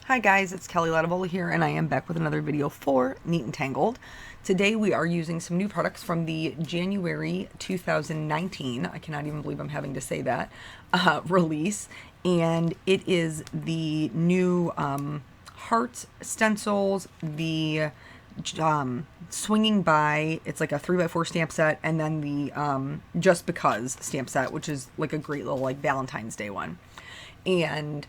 Hi guys, it's Kelly Lativola here, and I am back with another video for Neat and Tangled. Today we are using some new products from the January 2019, I cannot even believe I'm having to say that, release, and it is the new heart stencils, the swinging by, it's like a 3x4 stamp set, and then the Just Because stamp set, which is like a great little like Valentine's Day one. And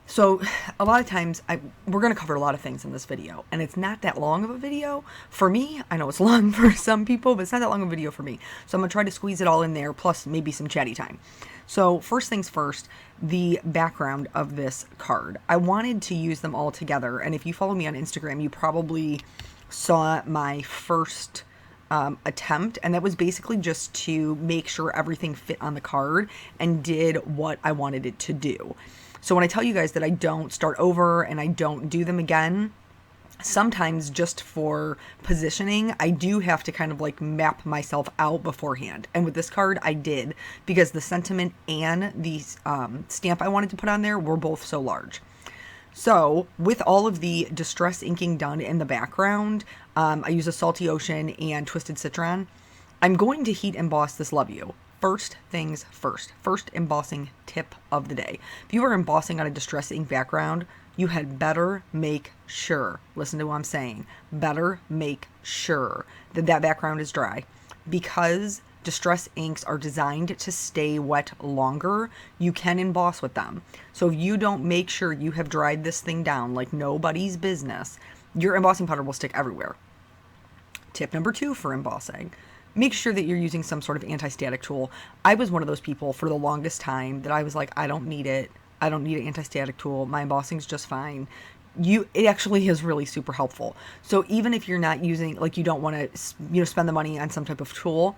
so a lot of times we're going to cover a lot of things in this video, and it's not that long of a video for me. I know it's long for some people, but it's not that long of a video for me. So I'm going to try to squeeze it all in there, plus maybe some chatty time. So first things first, the background of this card. I wanted to use them all together, and if you follow me on Instagram, you probably saw my first attempt, and that was basically just to make sure everything fit on the card and did what I wanted it to do. So when I tell you guys that I don't start over and I don't do them again, sometimes just for positioning, I do have to kind of like map myself out beforehand. And with this card, I did, because the sentiment and the stamp I wanted to put on there were both so large. So with all of the distress inking done in the background, I use a Salty Ocean and Twisted Citron. I'm going to heat emboss this Love You. First things first. First embossing tip of the day. If you are embossing on a distress ink background, you had better make sure, listen to what I'm saying, better make sure that that background is dry, because distress inks are designed to stay wet longer. You can emboss with them. So if you don't make sure you have dried this thing down like nobody's business, your embossing powder will stick everywhere. Tip number 2 for embossing. Make sure that you're using some sort of anti-static tool. I was one of those people for the longest time that I was like, I don't need it. I don't need an anti-static tool. My embossing's just fine. It actually is really super helpful. So even if you're not using, like, you don't want to, spend the money on some type of tool,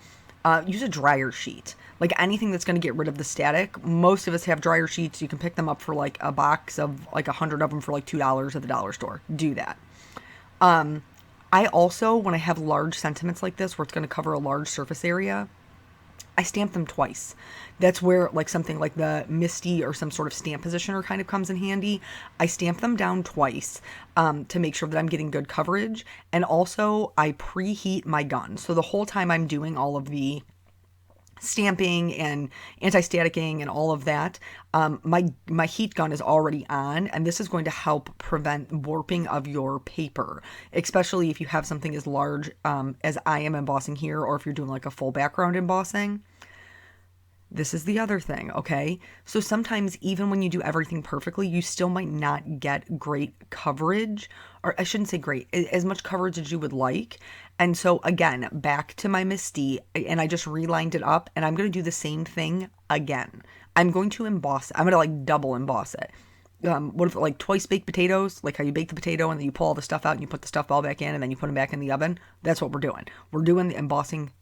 use a dryer sheet. Like anything that's going to get rid of the static. Most of us have dryer sheets. You can pick them up for like a box of like 100 of them for like $2 at the dollar store. Do that. I also, when I have large sentiments like this, where it's going to cover a large surface area, I stamp them twice. That's where like something like the Misty or some sort of stamp positioner kind of comes in handy. I stamp them down twice to make sure that I'm getting good coverage. And also I preheat my gun. So the whole time I'm doing all of the stamping and anti-staticking and all of that, my heat gun is already on, and this is going to help prevent warping of your paper, especially if you have something as large as I am embossing here, or if you're doing like a full background embossing. This is the other thing, okay? So sometimes even when you do everything perfectly, you still might not get great coverage, or I shouldn't say great, as much coverage as you would like. And so again, back to my Misty, and I just relined it up, and I'm going to do the same thing again. I'm going to emboss it. I'm going to like double emboss it. What if like twice baked potatoes, like how you bake the potato and then you pull all the stuff out and you put the stuff ball back in and then you put them back in the oven? That's what we're doing. We're doing the embossing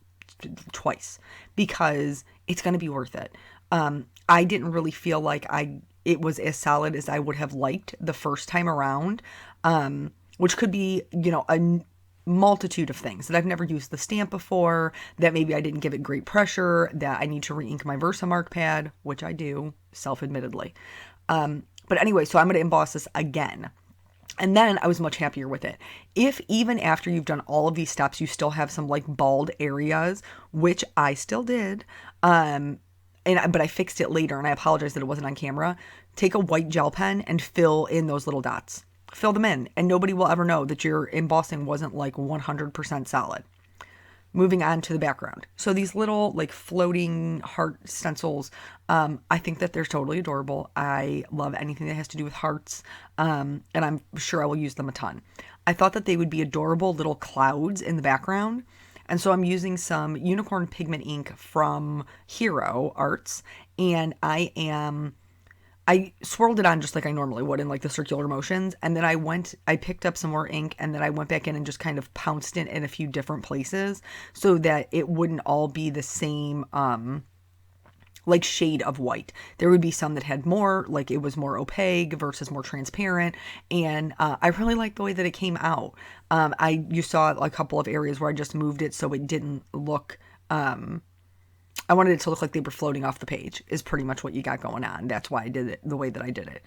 twice, because it's going to be worth it. I didn't really feel like it was as solid as I would have liked the first time around, which could be, a multitude of things, that I've never used the stamp before, that maybe I didn't give it great pressure, that I need to re-ink my Versamark pad, which I do, self-admittedly. But anyway, so I'm going to emboss this again. And then I was much happier with it. If even after you've done all of these steps, you still have some like bald areas, which I still did, but I fixed it later, and I apologize that it wasn't on camera. Take a white gel pen and fill in those little dots. Fill them in, and nobody will ever know that your embossing wasn't like 100% solid. Moving on to the background. So these little like floating heart stencils, I think that they're totally adorable. I love anything that has to do with hearts, and I'm sure I will use them a ton. I thought that they would be adorable little clouds in the background, and so I'm using some unicorn pigment ink from Hero Arts, and I swirled it on just like I normally would in like the circular motions, and then I picked up some more ink, and then I went back in and just kind of pounced it in a few different places so that it wouldn't all be the same like shade of white. There would be some that had more, like it was more opaque versus more transparent, and I really liked the way that it came out. You saw a couple of areas where I just moved it so it didn't look I wanted it to look like they were floating off the page, is pretty much what you got going on. That's why I did it the way that I did it.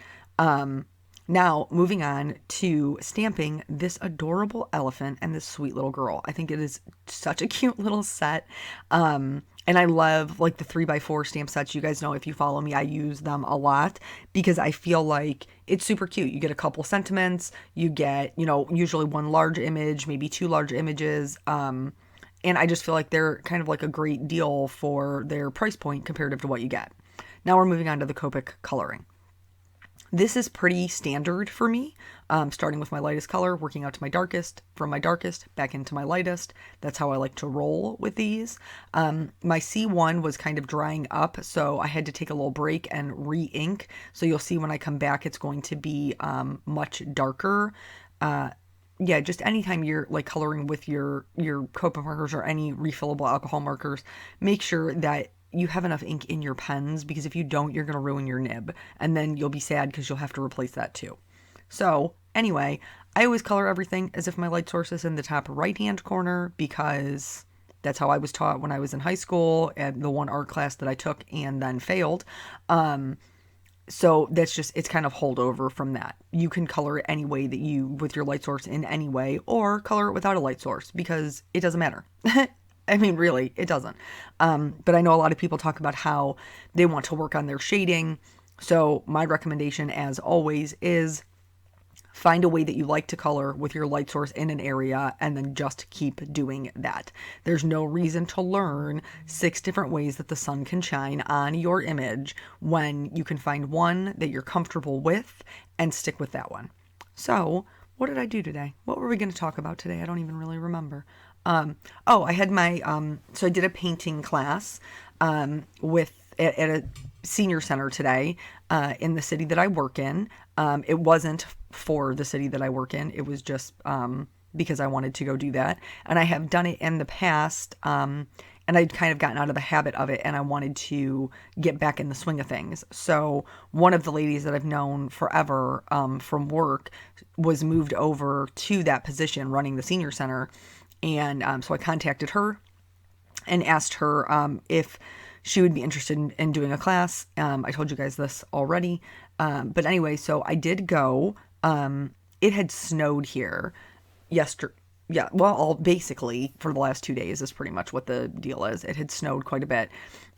Now, moving on to stamping this adorable elephant and this sweet little girl. I think it is such a cute little set. And I love like the 3x4 stamp sets. You guys know, if you follow me, I use them a lot because I feel like it's super cute. You get a couple sentiments, you get, usually one large image, maybe two large images. And I just feel like they're kind of like a great deal for their price point comparative to what you get. Now we're moving on to the Copic coloring. This is pretty standard for me, starting with my lightest color, working out to my darkest, from my darkest back into my lightest. That's how I like to roll with these. My C1 was kind of drying up, so I had to take a little break and re-ink. So you'll see when I come back, it's going to be much darker. Yeah, just anytime you're like coloring with your Copic markers or any refillable alcohol markers, make sure that you have enough ink in your pens, because if you don't, you're going to ruin your nib, and then you'll be sad because you'll have to replace that too. So anyway, I always color everything as if my light source is in the top right hand corner, because that's how I was taught when I was in high school and the one art class that I took and then failed. So that's just, it's kind of holdover from that. You can color it any way that you, with your light source in any way, or color it without a light source, because it doesn't matter. I mean, really, it doesn't. But I know a lot of people talk about how they want to work on their shading. So my recommendation, as always, is find a way that you like to color with your light source in an area, and then just keep doing that. There's no reason to learn 6 different ways that the sun can shine on your image when you can find one that you're comfortable with and stick with that one. So what did I do today? What were we going to talk about today? I don't even really remember. I had my, so I did a painting class, at a senior center today, in the city that I work in. It wasn't for the city that I work in. It was just, because I wanted to go do that. And I have done it in the past, and I'd kind of gotten out of the habit of it, and I wanted to get back in the swing of things. So one of the ladies that I've known forever, from work, was moved over to that position running the senior center. And so I contacted her and asked her if she would be interested in doing a class. I told you guys this already. But anyway, so I did go. It had snowed here yesterday. Yeah, well, basically for the last 2 days is pretty much what the deal is. It had snowed quite a bit.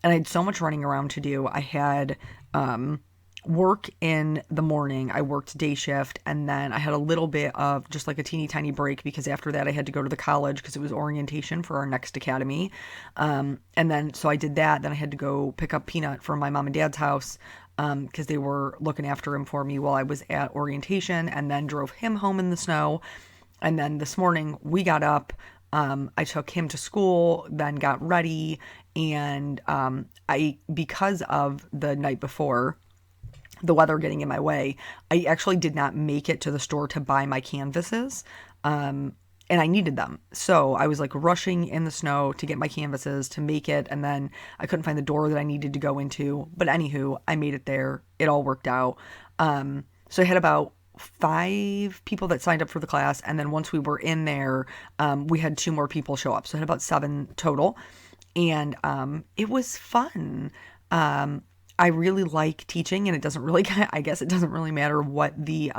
And I had so much running around to do. I had work in the morning. I worked day shift, and then I had a little bit of just like a teeny tiny break, because after that I had to go to the college because it was orientation for our next academy. And then so I did that. Then I had to go pick up Peanut from my mom and dad's house, because they were looking after him for me while I was at orientation, and then drove him home in the snow. And then this morning we got up. I took him to school, then got ready, and because of the night before, the weather getting in my way, I actually did not make it to the store to buy my canvases. And I needed them. So I was like rushing in the snow to get my canvases to make it. And then I couldn't find the door that I needed to go into. But anywho, I made it there. It all worked out. So I had about 5 people that signed up for the class. And then once we were in there, we had 2 more people show up. So I had about 7 total. And it was fun. I really like teaching, and it doesn't really, I guess it doesn't really matter what the,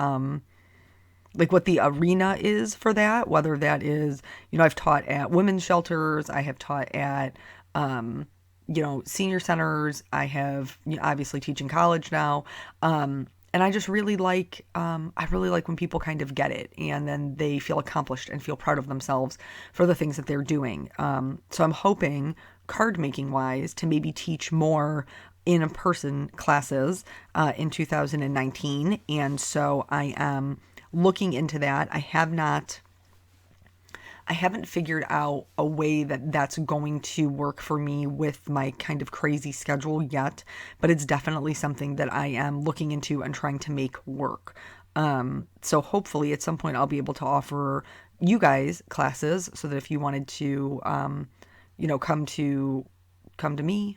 what the arena is for that, whether that is, I've taught at women's shelters, I have taught at, senior centers, I have, obviously teaching college now, and I just really like, I really like when people kind of get it, and then they feel accomplished and feel proud of themselves for the things that they're doing. So I'm hoping, card making wise, to maybe teach more in-person classes in 2019, and so I am looking into that. I haven't figured out a way that that's going to work for me with my kind of crazy schedule yet, but it's definitely something that I am looking into and trying to make work. So hopefully at some point I'll be able to offer you guys classes, so that if you wanted to, come to me,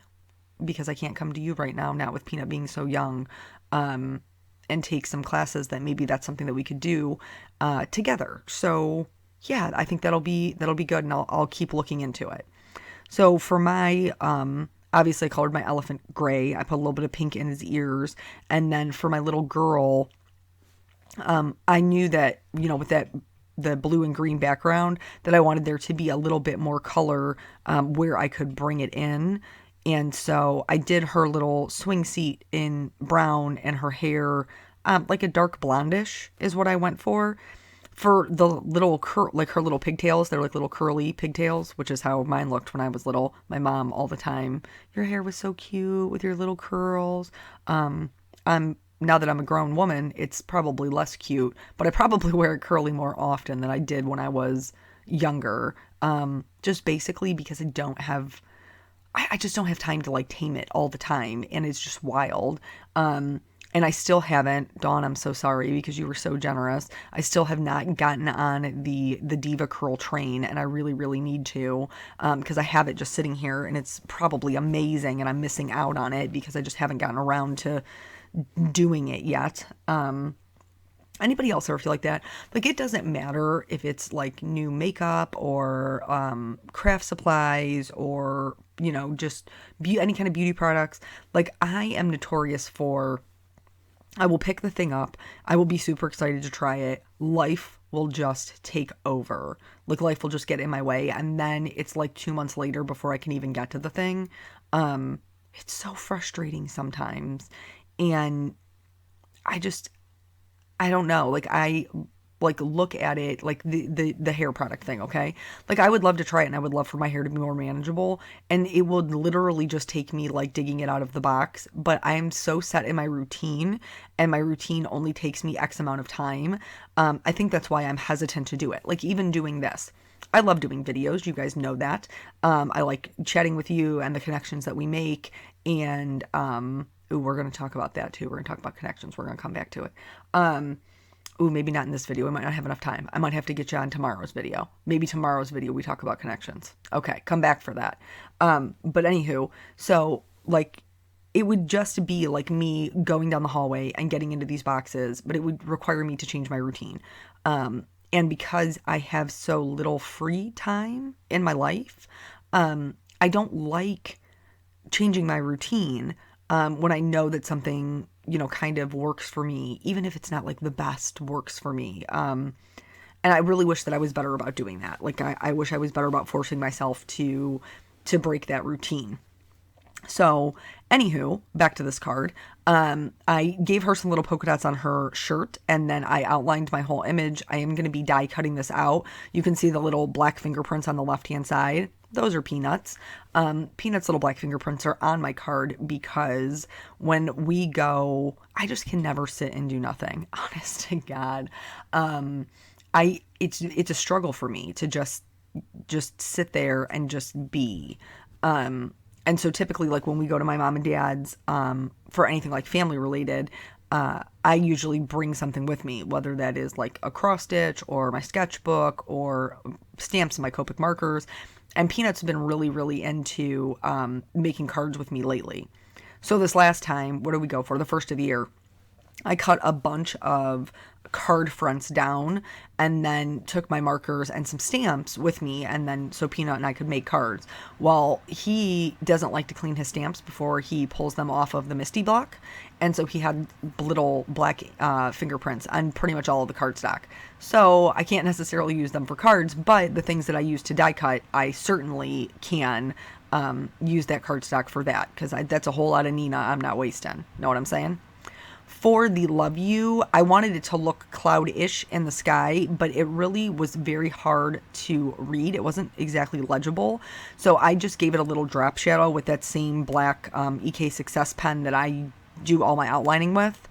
because I can't come to you right now, not with Peanut being so young, and take some classes, that maybe that's something that we could do together. So yeah, I think that'll be good, and I'll keep looking into it. So for my, obviously I colored my elephant gray. I put a little bit of pink in his ears, and then for my little girl, I knew that, with the blue and green background, that I wanted there to be a little bit more color where I could bring it in. And so I did her little swing seat in brown and her hair like a dark blondish is what I went for. For the little like her little pigtails, they're like little curly pigtails, which is how mine looked when I was little. My mom all the time, your hair was so cute with your little curls. I'm Now that I'm a grown woman, it's probably less cute, but I probably wear it curly more often than I did when I was younger. Just basically because I just don't have time to like tame it all the time, and it's just wild. And I still haven't, Dawn, I'm so sorry because you were so generous. I still have not gotten on the Diva Curl train, and I really, really need to, because I have it just sitting here and it's probably amazing and I'm missing out on it because I just haven't gotten around to doing it yet. Anybody else ever feel like that? Like, it doesn't matter if it's like new makeup or craft supplies or, just any kind of beauty products. Like, I am notorious for, I will pick the thing up. I will be super excited to try it. Life will just take over. Like, life will just get in my way. And then it's like 2 months later before I can even get to the thing. It's so frustrating sometimes. And I don't know. Like, I look at it like the hair product thing, okay? Like, I would love to try it and I would love for my hair to be more manageable, and it would literally just take me like digging it out of the box, but I am so set in my routine, and my routine only takes me X amount of time. I think that's why I'm hesitant to do it. Like, even doing this. I love doing videos. You guys know that. I like chatting with you and the connections that we make, and ooh, we're going to talk about that too. We're going to talk about connections. We're going to come back to it. Ooh, maybe not in this video. We might not have enough time. I might have to get you on tomorrow's video. Maybe tomorrow's video we talk about connections. Okay, come back for that. But anywho, so like it would just be like me going down the hallway and getting into these boxes, but it would require me to change my routine. And because I have so little free time in my life, I don't like changing my routine when I know that something, kind of works for me, even if it's not like the best works for me. And I really wish that I was better about doing that. Like, I wish I was better about forcing myself to break that routine. So, anywho, back to this card. I gave her some little polka dots on her shirt, and then I outlined my whole image. I am going to be die cutting this out. You can see the little black fingerprints on the left-hand side. Those are Peanuts. Peanuts' little black fingerprints are on my card because when we go, I just can never sit and do nothing. Honest to God. It's a struggle for me to just sit there and just be. And so typically, like, when we go to my mom and dad's, for anything like family related, I usually bring something with me, whether that is like a cross stitch or my sketchbook or stamps and my Copic markers. And Peanuts have been really, really into making cards with me lately. So this last time, what did we go for? The first of the year, I cut a bunch of card fronts down and then took my markers and some stamps with me, and then so Peanut and I could make cards. Well, he doesn't like to clean his stamps before he pulls them off of the Misty block, and so he had little black fingerprints on pretty much all of the cardstock. So I can't necessarily use them for cards, but the things that I use to die cut, I certainly can use that cardstock for that, because that's a whole lot of Nina I'm not wasting. Know what I'm saying? For the Love You, I wanted it to look cloud-ish in the sky, but it really was very hard to read. It wasn't exactly legible. So I just gave it a little drop shadow with that same black EK Success pen that I do all my outlining with.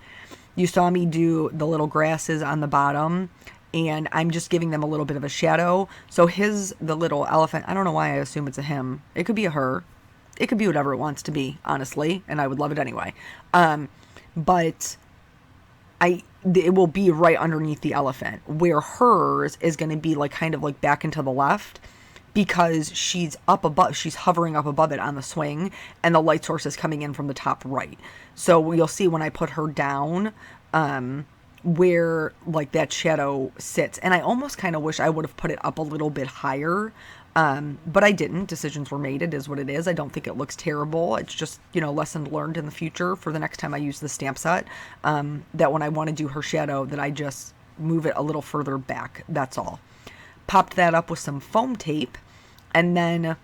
You saw me do the little grasses on the bottom, and I'm just giving them a little bit of a shadow. So the little elephant, I don't know why I assume it's a him. It could be a her. It could be whatever it wants to be, honestly, and I would love it anyway. But it will be right underneath the elephant, where hers is going to be like kind of like back and to the left, because she's hovering up above it on the swing, and the light source is coming in from the top right. So you'll see when I put her down, where like that shadow sits. And I almost kind of wish I would have put it up a little bit higher, But I didn't. Decisions were made. It is what it is. I don't think it looks terrible. It's just, lesson learned in the future for the next time I use the stamp set, that when I want to do her shadow, that I just move it a little further back. That's all. Popped that up with some foam tape, and then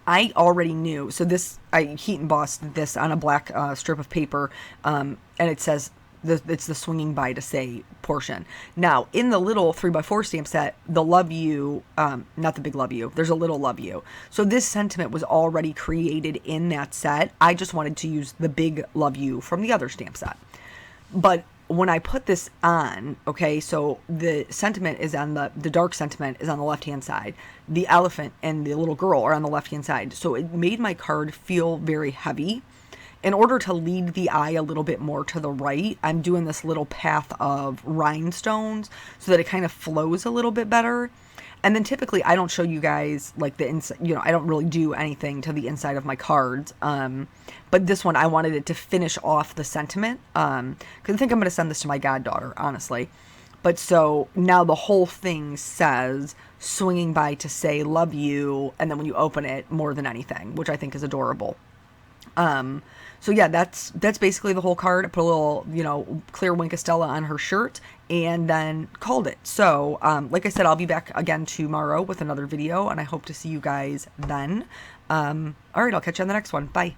I already knew. So I heat embossed this on a black strip of paper, and it says, it's the swinging by to say portion. Now, in the little 3x4 stamp set, the love you, not the big love you, there's a little love you. So this sentiment was already created in that set. I just wanted to use the big love you from the other stamp set. But when I put this on, okay, so the sentiment is on the dark sentiment is on the left-hand side. The elephant and the little girl are on the left-hand side. So it made my card feel very heavy. In order to lead the eye a little bit more to the right, I'm doing this little path of rhinestones so that it kind of flows a little bit better. And then typically I don't show you guys like the inside, I don't really do anything to the inside of my cards. But this one, I wanted it to finish off the sentiment. Because I think I'm going to send this to my goddaughter, honestly. But so now the whole thing says swinging by to say love you. And then when you open it, more than anything, which I think is adorable. So yeah, that's basically the whole card. I put a little, clear Winkestella on her shirt and then called it. So, like I said, I'll be back again tomorrow with another video, and I hope to see you guys then. All right, I'll catch you on the next one. Bye.